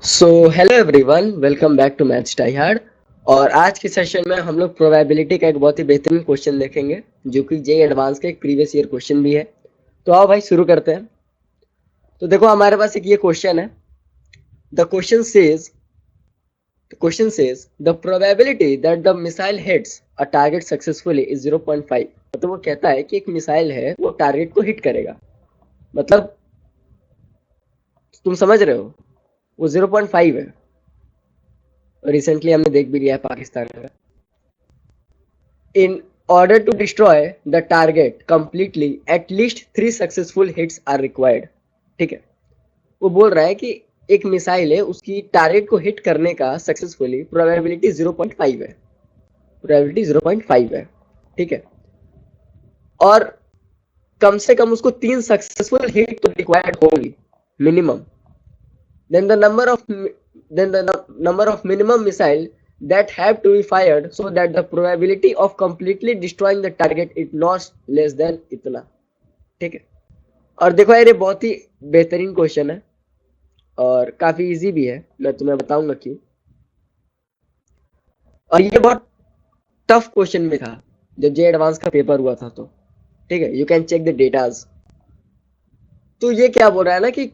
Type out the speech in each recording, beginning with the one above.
So hello everyone, welcome back to maths die hard. और आज के सेशन में हम लोग प्रोबेबिलिटी का एक बहुत ही बेहतरीन क्वेश्चन देखेंगे जो कि जेई एडवांस का एक प्रीवियस ईयर क्वेश्चन भी है। तो आओ भाई शुरू करते हैं। तो देखो हमारे पास एक ये क्वेश्चन है। The question says the probability that the missile hits a target successfully is 0.5। मतलब वो कहता है कि एक मिसाइल है वो टारगेट को हिट करेगा। मतलब तुम समझ रहे हो, वो 0.5 है। रिसेंटली हमने देख भी लिया है पाकिस्तान में। In order to destroy the target completely, at least 3 successful hits are required। ठीक है, वो बोल रहा है कि एक मिसाइल है, उसकी टारगेट को हिट करने का सक्सेसफुली प्रोबेबिलिटी 0.5 है। प्रोबेबिलिटी 0.5 है, ठीक है। और कम से कम उसको 3 सक्सेसफुल हिट तो रिक्वायर्ड होंगी minimum. then the number of then the number of minimum missile that have to be fired so that the probability of completely destroying the target is not less than इतना। ठीक है। और देखो यार, ये बहुत ही बेहतरीन क्वेश्चन है और काफी इजी भी है, मैं तुम्हें बताऊंगा क्यों। और ये बहुत टफ क्वेश्चन भी था जब जे एडवांस का पेपर हुआ था। तो ठीक है, you can check the datas. तो ये क्या बोल रहा है ना कि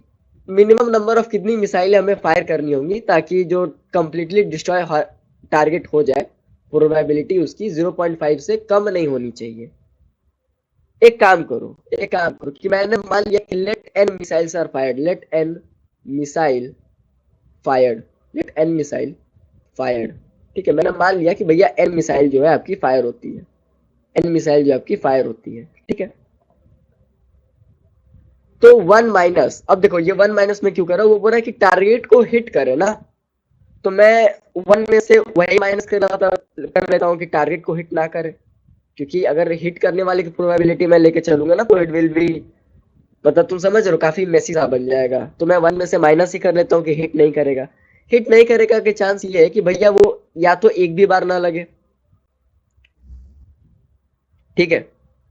मिनिमम नंबर ऑफ कितनी मिसाइलें हमें फायर करनी होंगी ताकि जो कंप्लीटली डिस्ट्रॉय टारगेट हो जाए, प्रोबेबिलिटी उसकी 0.5 से कम नहीं होनी चाहिए। एक काम करो कि मैंने मान लिया कि let n missiles are fired, let n missile fired. ठीक है, मैंने मान लिया कि भैया एन मिसाइल जो है आपकी फायर होती है, एन मिसाइल जो आपकी फायर होती है। ठीक है, तो 1 माइनस, अब देखो ये 1 माइनस में क्यों कर रहा हूं, वो बोल रहा है कि टारगेट को हिट करे ना। तो मैं 1 में से वही माइनस कर लेता हूँ कि टारगेट को हिट ना करे। क्योंकि अगर हिट करने वाले की प्रोबेबिलिटी मैं लेके चलूंगा ना, तो इट विल बी, मतलब तुम समझ रहे हो, काफी मेसी सा बन जाएगा। तो मैं 1 में से माइनस ही कर लेता हूँ कि हिट नहीं करेगा। हिट नहीं करेगा के चांस ये है कि भैया वो या तो एक भी बार ना लगे। ठीक है,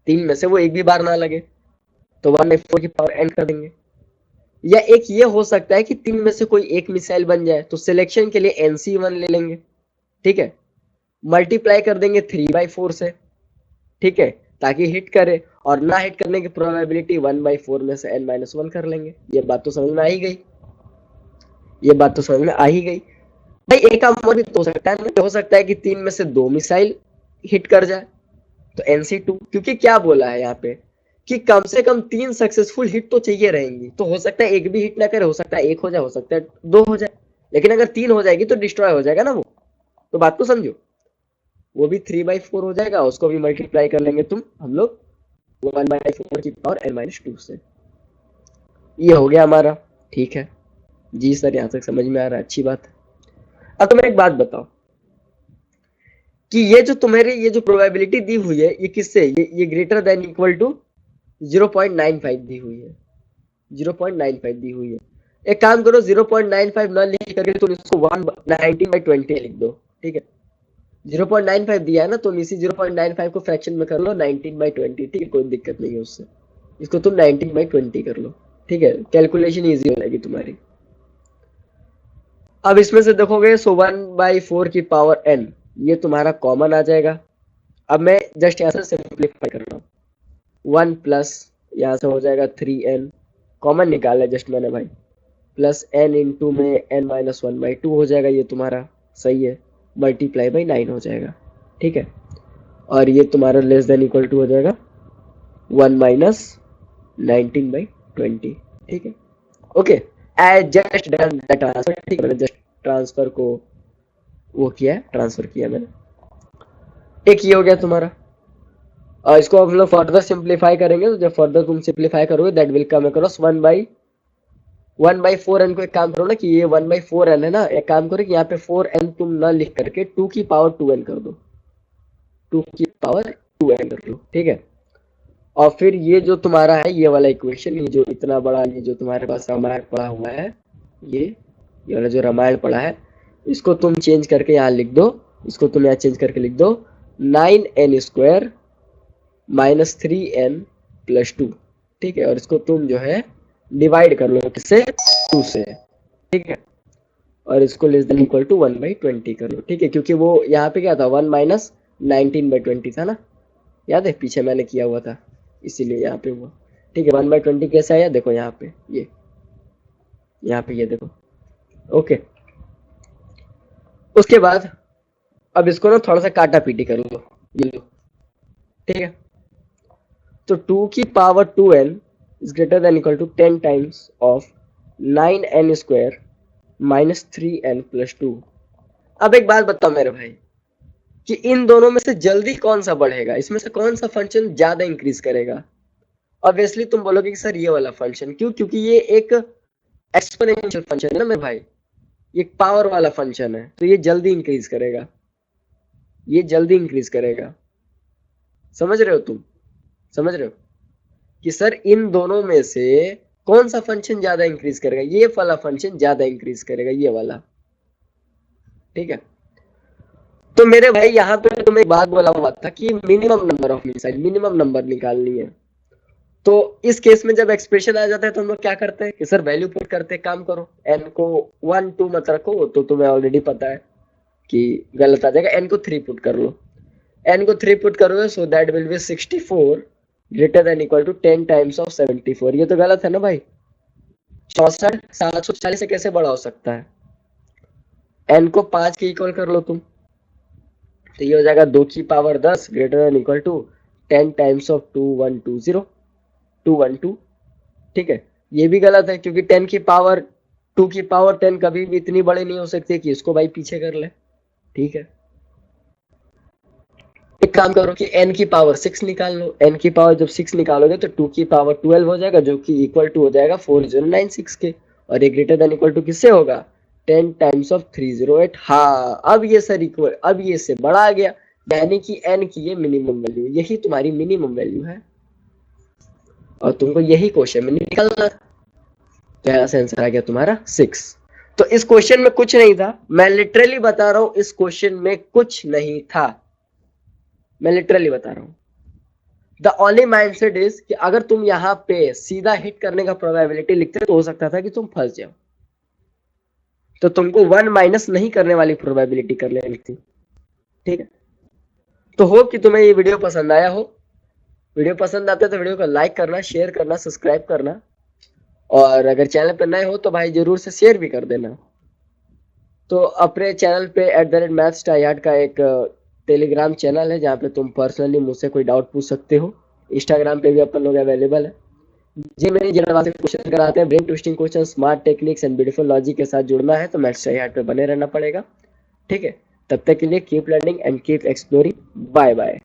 3 में से वो एक भी बार ना लगे, तो 1/4 की पावर एंड कर देंगे। या एक ये हो सकता है कि 3 में से कोई एक मिसाइल बन जाए, तो सिलेक्शन के लिए NC1 ले लेंगे। ठीक है, मल्टीप्लाई कर देंगे 3/4 से। ठीक है, ताकि हिट करे, और ना हिट करने की प्रोबेबिलिटी 1/4 में से n-1 कर लेंगे। ये बात तो समझ में आ ही गई, ये बात तो समझ में आ ही गई। भाई एक काम और भी तो हो सकता है, हो सकता है कि 3 में से 2 मिसाइल हिट कर जाए, तो NC2। क्योंकि क्या बोला है यहाँ पे कि कम से कम 3 सक्सेसफुल हिट तो चाहिए रहेंगी। तो हो सकता है एक भी हिट ना करे, हो सकता है एक हो जाए, हो सकता है 2 हो जाए, लेकिन अगर 3 हो जाएगी तो डिस्ट्रॉय हो जाएगा ना वो। तो बात तो समझो, वो भी 3/4 हो जाएगा, उसको भी मल्टीप्लाई कर लेंगे हम लोग 1/4 की पावर n-2 से। ये हो गया हमारा। ठीक है जी सर, यहाँ तक समझ में आ रहा है, अच्छी बात है। अब तुम्हें एक बात बताओ कि ये जो तुम्हारी ये जो प्रोबेबिलिटी दी हुई है, ये किससे, ये ग्रेटर देन इक्वल टू 0.95 दी हुई है। 0.95 दी हुई है। एक काम करो, 0.95 ना लिख करके तुम इसको 1/19/20 लिख दो। ठीक है, 0.95 दिया है ना, तुम इसी 0.95 को फ्रैक्शन में कर लो 19/20। ठीक है, कोई दिक्कत नहीं है उससे। इसको तुम 19/20 कर लो। ठीक है, कैलकुलेशन इजी हो जाएगी तुम्हारी। अब इसमें से देखोगे, सो 1/4 की पावर n, ये तुम्हारा कॉमन आ जाएगा। अब मैं जस्ट यहाँ से सिंप्लीफाई कर रहा हूँ। 1 प्लस यहाँ से हो जाएगा 3n, कॉमन निकाला जस्ट मैंने भाई, प्लस n इंटू में n-1/2 हो जाएगा ये तुम्हारा, सही है, मल्टीप्लाई बाई 9 हो जाएगा। ठीक है, और ये तुम्हारा लेस देन इक्वल टू हो जाएगा 1-19/20। ठीक है, okay, I just done that transfer. ठीक है, मैंने जस्ट ट्रांसफर को वो किया है, ट्रांसफर किया मैंने। एक ये हो गया तुम्हारा, और इसको हम लोग फर्दर सिंप्लीफाई करेंगे। तो जब फर्दर तुम सिंप्लीफाई करोगे, that will come across 1/4n को। एक काम करो ना कि ये 1/4n है ना, एक काम करो कि यहाँ पे 4n तुम ना लिख करके 2 की पावर 2n कर दो, 2 की पावर 2n कर लो। ठीक है, और फिर ये जो तुम्हारा है ये वाला इक्वेशन, ये जो इतना बड़ा, ये जो तुम्हारे पास रामायण पड़ा हुआ है, ये वाला जो रामायण पड़ा है, इसको तुम चेंज करके यहाँ लिख दो। इसको तुम यहाँ चेंज करके लिख दो 9n² माइनस 3n प्लस 2। ठीक है, और इसको तुम जो है डिवाइड कर लो किससे, 2 से। ठीक है, और इसको लेस देन इक्वल टू 1/20 कर लो, ठीक है, क्योंकि वो यहाँ पे क्या था 1 माइनस 19/20 था ना, याद है पीछे मैंने किया हुआ था, इसीलिए यहाँ पे हुआ, ठीक है। 1/20 कैसे आया, देखो यहाँ पे ये देखो, ओके। उसके बाद अब इसको ना थोड़ा सा काटा पीटी कर लो, ये लो, ठीक है। तो 2 की power 2n is greater than equal to 10 times of 9n square minus 3n plus 2। अब एक बात बताओ मेरे भाई कि इन दोनों में से जल्दी कौन सा बढ़ेगा, इसमें से कौन सा फंक्शन ज्यादा इंक्रीज करेगा। ऑब्वियसली तुम बोलोगे कि सर ये वाला फंक्शन, क्यों, क्योंकि ये एक एक्सपोनेंशियल फंक्शन है ना मेरे भाई, ये पावर वाला फंक्शन है, तो ये जल्दी इंक्रीज करेगा, ये जल्दी इंक्रीज करेगा। समझ रहे हो तुम, समझ रहे हो कि सर इन दोनों में से कौन सा फंक्शन ज्यादा इंक्रीज करेगा, ये वाला फंक्शन ज्यादा इंक्रीज करेगा, ये वाला, ठीक है। तो मेरे भाई यहाँ पे तुम्हें एक बात बोला हुआ था कि minimum number of missile, minimum number निकालनी है। तो इस केस में जब एक्सप्रेशन आ जाता है तो हम लोग क्या करते हैं कि सर वैल्यू पुट करते हैं, काम करो, n को 1 2 मत रखो, तो तुम्हें ऑलरेडी पता है कि गलत आ जाएगा, n को 3 पुट कर लो, n को 3 पुट करोगे, so that will be 64 greater than equal to 10 times of 74। ये तो गलत है ना भाई, 64 740 से कैसे बड़ा हो सकता है, n को 5 के इक्वल कर लो तुम, तो ये हो जाएगा 2 की power 10 greater than equal to 10 times of 212 ठीक है। ये भी गलत है क्योंकि 10 की पावर 2 की पावर 10 कभी भी इतनी बड़ी नहीं हो सकती कि इसको भाई पीछे कर ले, ठीक है। एक काम करो कि n की पावर 6 निकाल लो, n की पावर जब 6 निकालोगे तो 2 की पावर 12 हो जाएगा, जो कि इक्वल टू हो जाएगा 4096 के, और ये ग्रेटर देन इक्वल टू किससे होगा, 10 टाइम्स ऑफ 308। हाँ अब ये सर इक्वल, अब ये से बड़ा आ गया, यानी कि n की ये मिनिमम वैल्यू, यही तुम्हारी मिनिमम वैल्यू है, और तुमको यही क्वेश्चन में निकालना, तो यहाँ से आंसर आ गया तुम्हारा 6। तो इस क्वेश्चन में कुछ नहीं था, मैं लिटरली बता रहा हूं, इस क्वेश्चन में कुछ नहीं था, मैं लिटरली बता रहा हूं। द ओनली माइंडसेट इज कि अगर तुम यहाँ पे सीधा हिट करने का प्रोबेबिलिटी लिखते तो हो सकता था कि तुम फंस जाओ, तो तुमको 1 माइनस नहीं करने वाली प्रोबेबिलिटी कर लेनी थी, ठीक है। तो होप कि तुम्हें ये वीडियो पसंद आया हो, वीडियो पसंद आता है तो वीडियो को लाइक करना, शेयर करना, सब्सक्राइब करना, और अगर चैनल पर नए हो तो भाई जरूर से शेयर भी कर देना। तो अपने चैनल पे @mathstryhard का एक टेलीग्राम चैनल है जहाँ पे तुम पर्सनली मुझसे कोई डाउट पूछ सकते हो, इंस्टाग्राम पे भी अपन लोग अवेलेबल है, जी मेरी जनरल से क्वेश्चन कराते हैं, brain twisting question, smart techniques and beautiful logic के साथ जुड़ना है तो मैथ्स ट्राई हार्ड पे बने रहना पड़ेगा, ठीक है। तब तक के लिए keep learning and keep exploring, bye bye.